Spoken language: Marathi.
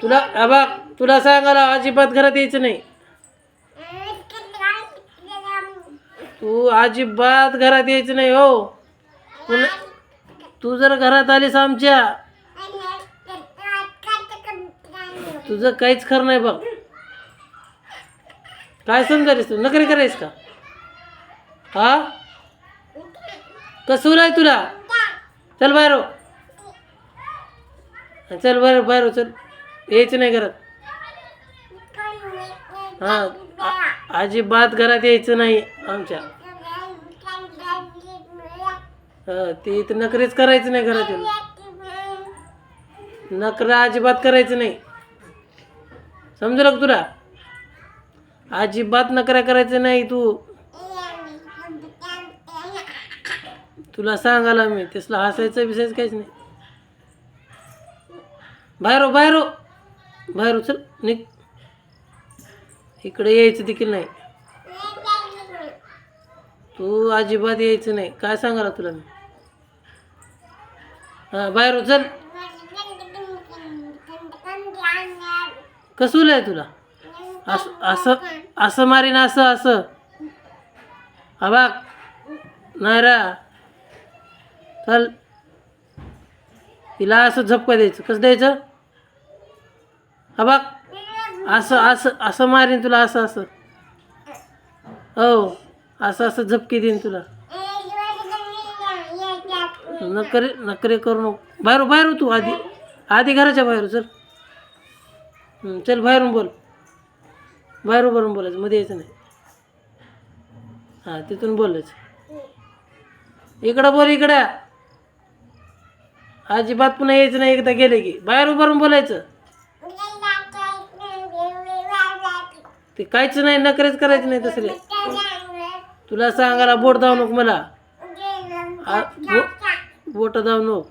तुला बघ, तुला सांगायला अजिबात घरात यायचं नाही. तू अजिबात घरात यायचं नाही हो. तुला तू जर घरात आलीस आमच्या, तुझं काहीच खरं नाही बघ. काय समजायस तू? नखरे करायस का? हा, कसं आहे तुला? चल बाहेर हो. चल बाहेर बाहेर हो, चल. यायचं नाही घरात. हां, अजिबात घरात यायचं नाही आमच्या. ते इथं नखरेच करायचं नाही घरात येऊन. नखरा अजिबात करायचं नाही, समजलं का तुला? अजिबात नखरा करायचं नाही तू. तुला सांगायला मी, तसलं हसायचं बिसायचं काहीच नाही. बाहेर हो, बाहेर हो, बाहेर हो, चल निघ. इकडे यायचं देखील नाही. तू अजिबात यायचं नाही. काय सांगायला तुला मी? हां, बाहेर हो, चल. कसं आहे तुला? असं असं असं मारीन, असं असं. हा बघ, नाही रा. चल, तिला असं झपका द्यायचं. कसं द्यायचं? हा बघ, असं असं असं मारीन तुला, असं असं. हो, असं असं झपकी देईन तुला. नखरे नखरे करू नको. बाहेर हो, बाहेर हो तू. आधी आधी घराच्या बाहेर हो, चल. चल बाहेरून बोल. बाहेर उभारून बोलायचं, मध्ये यायचं नाही. हां, तिथून बोलायचं. इकडं बोल, इकडं. अजिबात पुन्हा यायचं नाही. एकदा गेले की बाहेर उभारून बोलायचं. ते काहीच नाही, नखरेच करायचं नाही तसले. तुला सांगायला बोट दाव नको मला. बोट दाव नको.